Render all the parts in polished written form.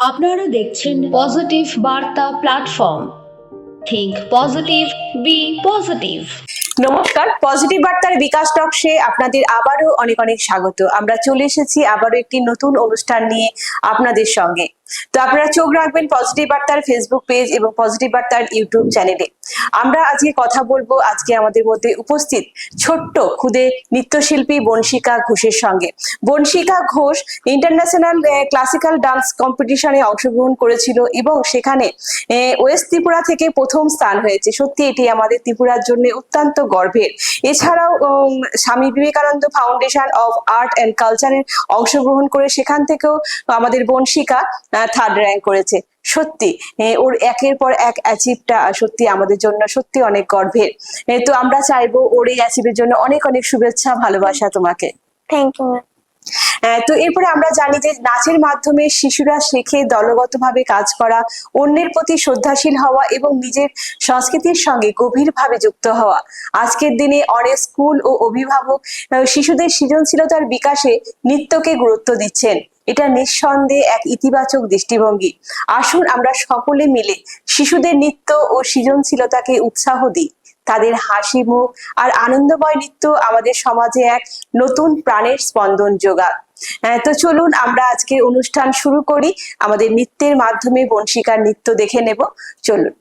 আপনারা দেখছেন পজিটিভ বার্তা platform. Think positive, be positive. নমস্কার, পজিটিভ বার্তার বিকাশ টকশে আপনাদের আবারও অনেক অনেক স্বাগত। আমরা চলে এসেছি আবারও একটি নতুন অনুষ্ঠান নিয়ে আপনাদের সঙ্গে। তো আপনারা চোখ রাখবেন পজিটিভ বার্তার ফেসবুক পেজ এবং পজিটিভ বার্তার ইউটিউব চ্যানেলে। আমরা আজকে কথা বলবো আজকে আমাদের মধ্যে উপস্থিত ছোট্ট খুদে নৃত্যশিল্পী বনশিকা ঘোষের সঙ্গে। বনশিকা ঘোষ ইন্টারন্যাশনাল ক্লাসিক্যাল ডান্স কম্পিটিশনে অংশগ্রহণ করেছিল এবং সেখানে ওয়েস্ট ত্রিপুরা থেকে প্রথম স্থান হয়েছে। সত্যি এটি আমাদের ত্রিপুরার জন্য অত্যন্ত গর্বের। এছাড়াও Swami Vivekananda foundation of art and কালচারে অংশগ্রহণ করে সেখান থেকেও আমাদের বনশিকা থার্ড র্যাঙ্ক করেছে। সত্যি ওর একের পর এক অ্যাচিভটা সত্যি আমাদের জন্য সত্যি অনেক গর্বের। তো আমরা চাইবো ওর এই অ্যাচিভের জন্য অনেক অনেক শুভেচ্ছা, ভালোবাসা তোমাকে। Thank you. তো এরপরে আমরা জানি যে নাচের মাধ্যমে শিশুরা শেখে দলগতভাবে কাজ করা, অন্যের প্রতি শ্রদ্ধাশীল হওয়া এবং নিজের সংস্কৃতির সঙ্গে গভীরভাবে যুক্ত হওয়া। আজকের দিনে অনেক স্কুল ও অভিভাবক শিশুদের সৃজনশীলতার বিকাশে নৃত্যকে গুরুত্ব দিচ্ছেন। এটা নিঃসন্দেহে এক ইতিবাচক দৃষ্টিভঙ্গি। আসুন আমরা সকলে মিলে শিশুদের নৃত্য ও সৃজনশীলতাকে উৎসাহ দিই। তাদের হাসি মুখ আর আনন্দময় নৃত্য আমাদের সমাজে এক নতুন প্রাণের স্পন্দন যোগায়। তো চলুন আমরা আজকে অনুষ্ঠান শুরু করি। আমাদের নৃত্যের মাধ্যমে বনশিকার নৃত্য দেখে নেব। চলুন।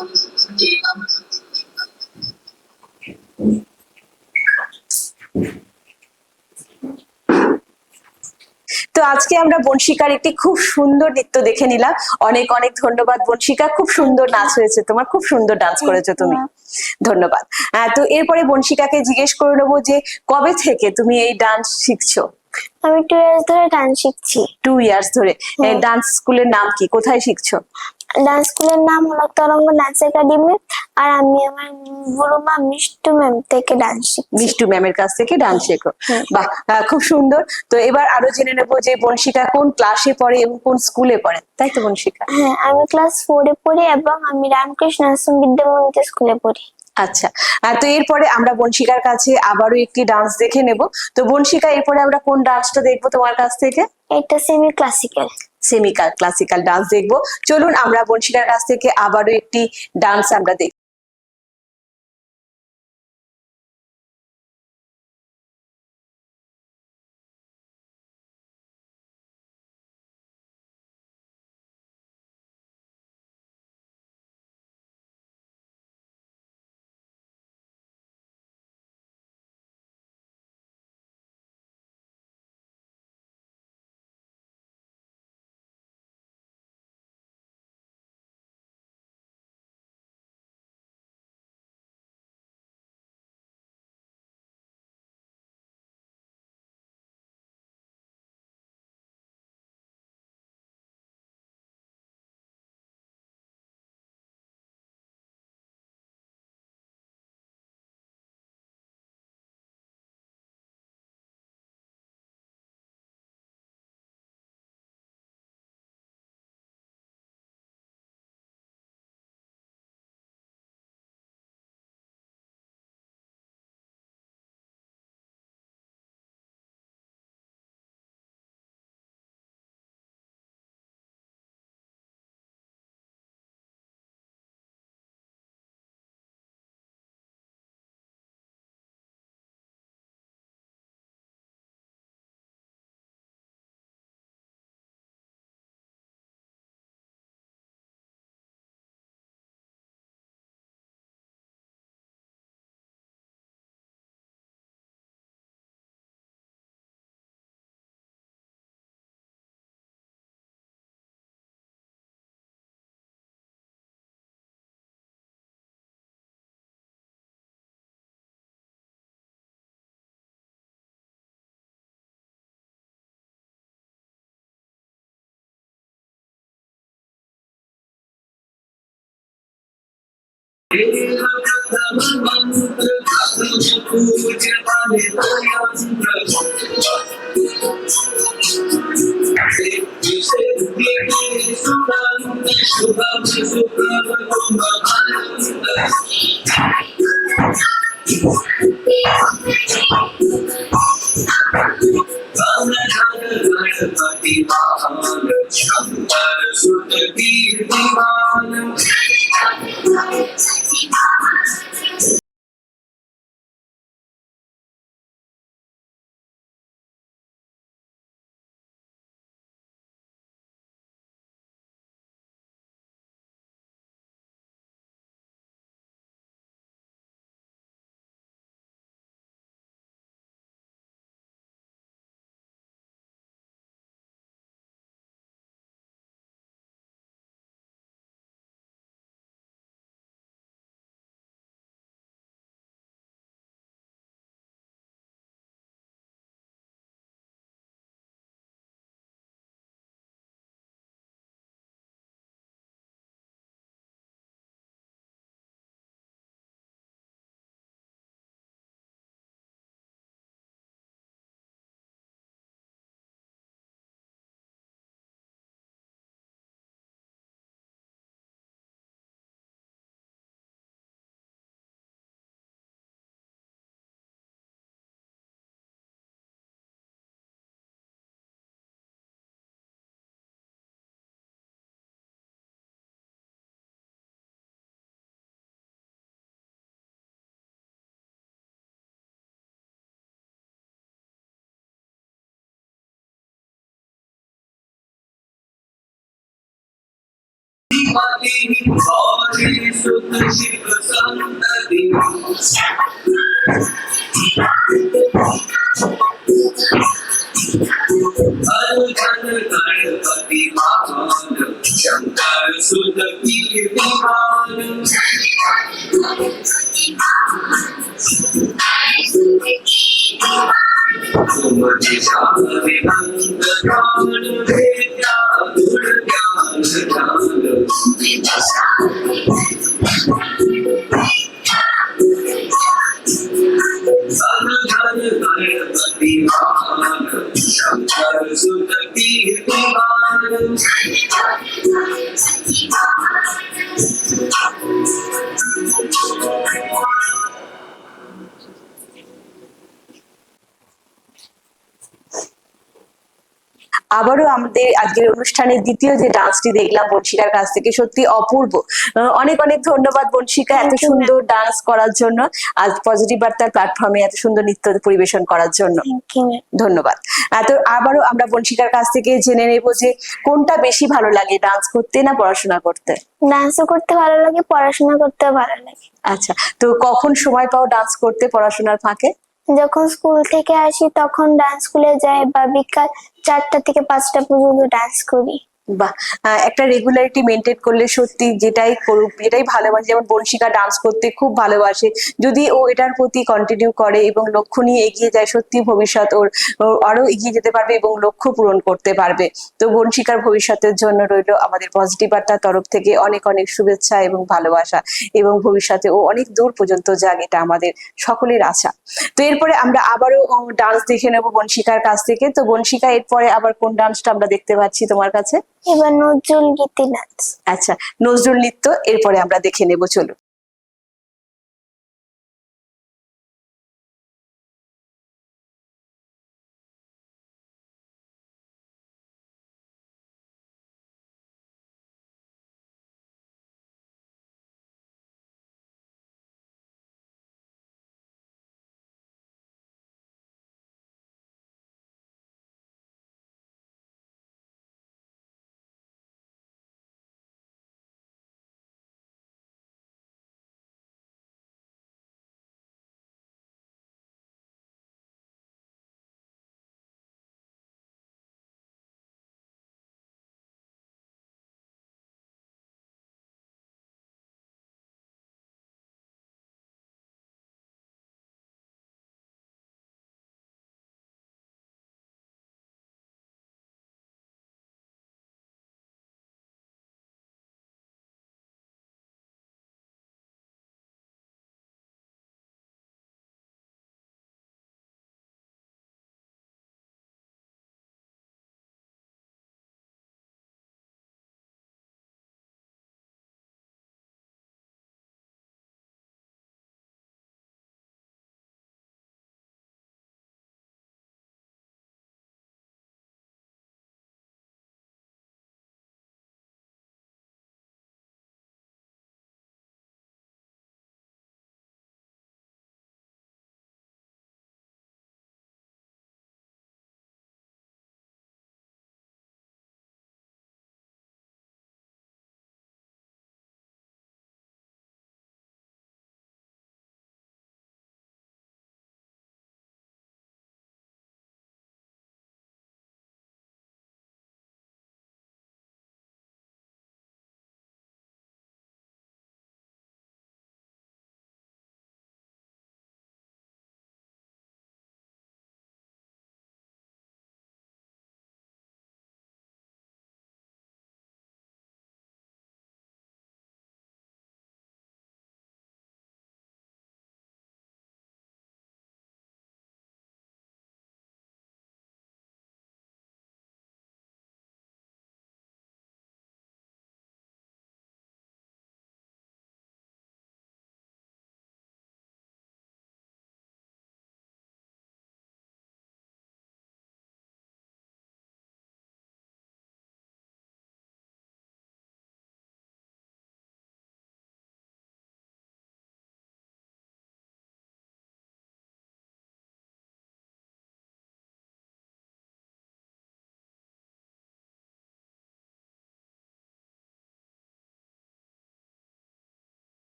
তো আজকে আমরা বনশিকার একটি খুব সুন্দর নৃত্য দেখে নিলাম। অনেক অনেক ধন্যবাদ বনশিকা, খুব সুন্দর নাচ হয়েছে তোমার, খুব সুন্দর ডান্স করেছো তুমি, ধন্যবাদ। তো এরপরে বনশিকাকে জিজ্ঞেস করে নেবো যে কবে থেকে তুমি এই ডান্স শিখছো? আমি 2 ইয়ার্স ধরে ডান্স শিখছি। 2 ইয়ার্স ধরে। ডান্স স্কুলের নাম কি, কোথায় শিখছো? ডান্স স্কুলের নাম হলো তরঙ্গ নাচ একাডেমি। আর আমি আমার গুরুমা মিষ্টু ম্যাম থেকে ডান্স শিখছি। মিষ্টু ম্যামের কাছ থেকে ডান্স শেখো, বাহ, খুব সুন্দর। তো এবার আরো জেনে নেবো যে বনশিকা কোন ক্লাসে পড়ে এবং কোন স্কুলে পড়ে, তাই তো বনশিকা? হ্যাঁ, আমি ক্লাস 4-এ পড়ি এবং আমি রামকৃষ্ণ আশ্রম বিদ্যা মন্দির স্কুলে পড়ি। আচ্ছা, তো এরপরে আমরা বনশিকার কাছে আবারও একটি ডান্স দেখে নেব। তো বনশিকা, এরপরে আমরা কোন ডান্সটা দেখবো তোমার কাছ থেকে? এটা semi classical. Semi classical dance দেখবো। চলুন আমরা বনশিকার কাছ থেকে আবারও একটি ডান্স আমরা দেখি। गणपति महान शंकर सुत कीर्तिमान तुम दिशा विनंद प्राण वेद्या गुण ज्ञान ज्ञान गणपति महान शंकर सुत कीर्तिमान আবারও আমাদের আজকের অনুষ্ঠানের দ্বিতীয় যে ডান্সটি দেখলাম বনশিকার কাছ থেকে, সত্যি অপূর্ব। অনেক অনেক ধন্যবাদ বনশিকা, এত Thank you, সুন্দর ডান্স করার জন্য, আজ পজিটিভ বার্তার প্ল্যাটফর্মে এত সুন্দর নৃত্য পরিবেশন করার জন্য থ্যাংক ইউ ম্যাম। ধন্যবাদ। তো আবারও আমরা বনশিকার কাছ থেকে জেনে নেব যে কোনটা বেশি ভালো লাগে, ডান্স করতে না পড়াশোনা করতে? ডান্সও করতে ভালো লাগে, পড়াশোনা করতেও ভালো লাগে। আচ্ছা, তো কখন সময় পাও ডান্স করতে পড়াশোনার ফাঁকে? যখন স্কুল থেকে আসি তখন ডান্স স্কুলে যাই, বা বিকাল 4টা থেকে 5টা পর্যন্ত ডান্স করি। বাহ, একটা রেগুলারিটি মেনটেন করলে সত্যি যেটাই করুক, যেটাই ভালোবাসে, যেমন বনশিকা ডান্স করতে খুব ভালোবাসে, যদি ও এটার প্রতি কন্টিনিউ করে এবং লক্ষ্য নিয়ে এগিয়ে যায়, সত্যি ভবিষ্যৎ ওর আরো এগিয়ে যেতে পারবে এবং লক্ষ্য পূরণ করতে পারবে। তো বনশিকার ভবিষ্যতের জন্য রইল আমাদের পজিটিভ বার্তার তরফ থেকে অনেক অনেক শুভেচ্ছা এবং ভালোবাসা, এবং ভবিষ্যতে ও অনেক দূর পর্যন্ত যাক, এটা আমাদের সকলের আশা। তো এরপরে আমরা আবারও ডান্স দেখে নেব বনশিকার কাছ থেকে। তো বনশিকা, এরপরে আবার কোন ডান্সটা আমরা দেখতে পাচ্ছি তোমার কাছে? এবার নজরুল গীতি নাচ। আচ্ছা, নজরুল নৃত্য এরপরে আমরা দেখে নেব, চলো।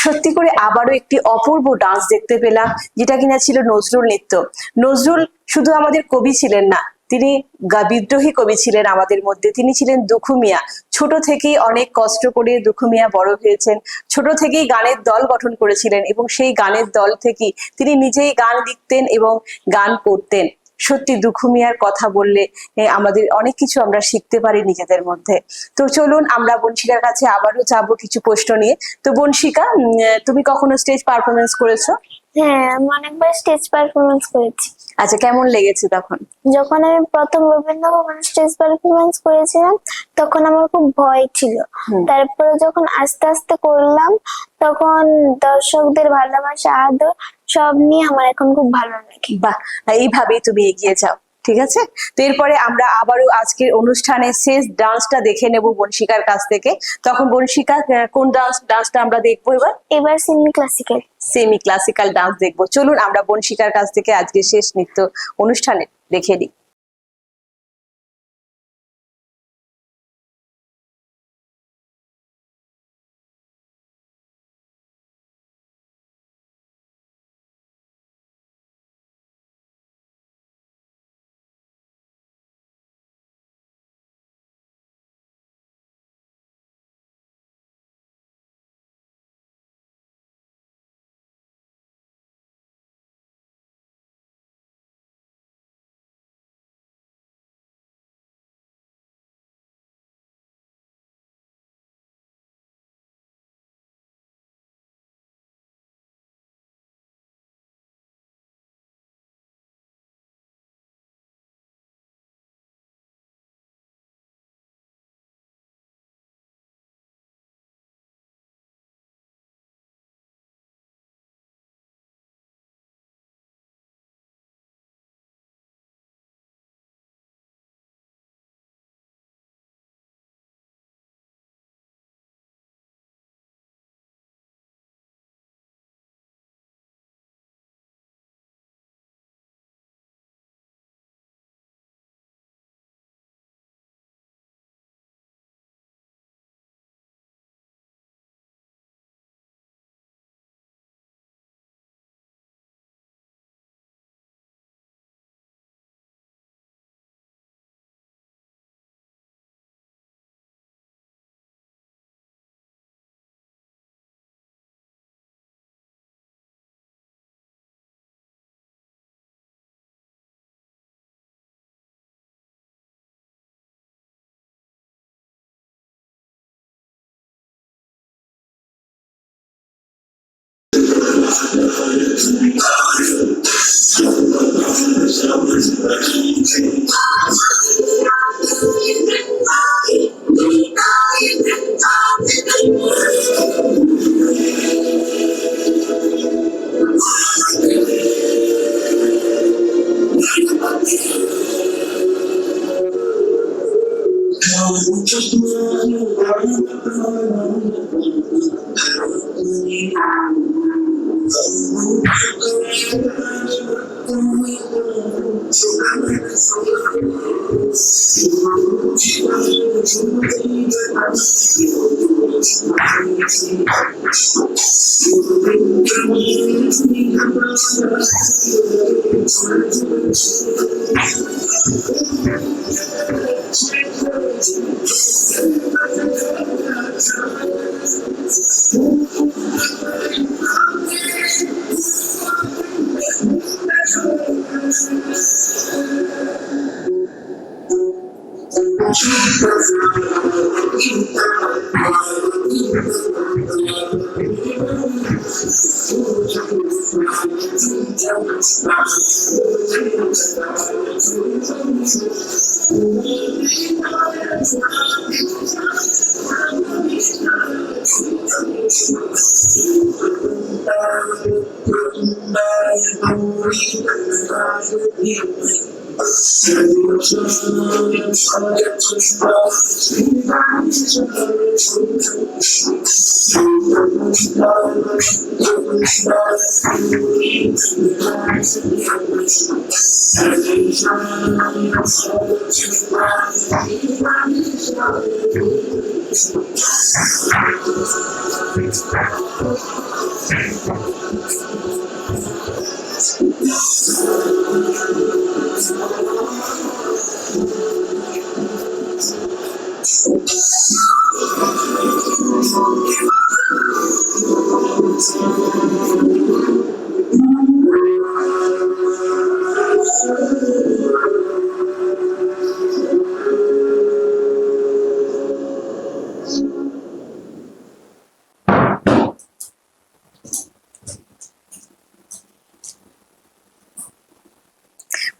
সত্যি করে আবারও একটি অপূর্ব ডান্স দেখতে পেলাম, যেটা কিনা ছিল নজরুল নৃত্য। নজরুল শুধু আমাদের কবি ছিলেন না, তিনি বিদ্রোহী কবি ছিলেন আমাদের মধ্যে। তিনি ছিলেন দুখু মিয়া। ছোট থেকেই অনেক কষ্ট করে দুখু মিয়া বড় হয়েছেন। ছোট থেকেই গানের দল গঠন করেছিলেন এবং সেই গানের দল থেকেই তিনি নিজেই গান লিখতেন এবং গান করতেন। সত্যি দুখু মিয়ার কথা বললে আমাদের অনেক কিছু আমরা শিখতে পারি নিজেদের মধ্যে। তো চলুন আমরা বনশিকার কাছে আবারও যাবো কিছু প্রশ্ন নিয়ে। তো বনশিকা, তুমি কখনো স্টেজ পারফরমেন্স করেছো? হ্যাঁ, আমি অনেকবার স্টেজ পারফরমেন্স করেছি। আচ্ছা, কেমন লেগেছে তখন? যখন আমি প্রথম রবীন্দ্র ভবনে স্টেজ পারফরমেন্স করেছিলাম তখন আমার খুব ভয় ছিল। তারপরে যখন আস্তে আস্তে করলাম তখন দর্শকদের ভালোবাসা, আদর সব নিয়ে আমার এখন খুব ভালো লাগে। বাহ, এইভাবেই তুমি এগিয়ে যাও, ঠিক আছে? তো এরপরে আমরা আবারও আজকের অনুষ্ঠানের শেষ ডান্সটা দেখে নেব বনশিকার কাছ থেকে। তখন বনশিকা, কোন ডান্সটা আমরা দেখবো এবার? এবার সেমি ক্লাসিক্যাল ডান্স দেখবো। চলুন আমরা বনশিকার কাছ থেকে আজকে শেষ নৃত্য অনুষ্ঠানে দেখে নিই।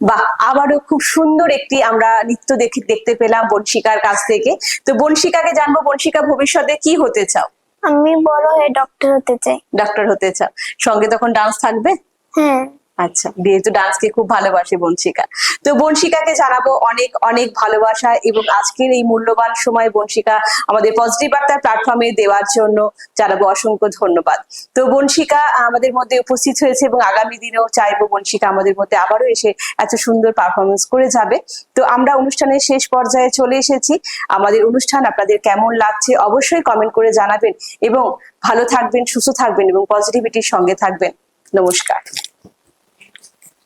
বাহ, আবারও খুব সুন্দর একটি আমরা নৃত্য দেখতে পেলাম বনশিকার কাছ থেকে। তো বনশিকাকে জানবো, বনশিকা ভবিষ্যতে কি হতে চাও? আমি বড় হয়ে ডক্টর হতে চাই। ডক্টর হতে চাও, সঙ্গে তখন ডান্স থাকবে? হ্যাঁ। আচ্ছা, যেহেতু ডান্সকে খুব ভালোবাসে বনশিকা, তো বনশিকাকে জানাবো অনেক অনেক ভালোবাসা এবং আজকের এই মূল্যবান সময় বনশিকা আমাদের পজিটিভ বার্তার প্ল্যাটফর্মে দেওয়ার জন্য জানাবো অসংখ্য ধন্যবাদ। তো বনশিকা আমাদের মধ্যে উপস্থিত হয়েছে এবং আগামী দিনেও চাইবো বনশিকা আমাদের মধ্যে আবারও এসে এত সুন্দর পারফরমেন্স করে যাবে। তো আমরা অনুষ্ঠানের শেষ পর্যায়ে চলে এসেছি। আমাদের অনুষ্ঠান আপনাদের কেমন লাগছে অবশ্যই কমেন্ট করে জানাবেন এবং ভালো থাকবেন, সুস্থ থাকবেন এবং পজিটিভিটির সঙ্গে থাকবেন। নমস্কার।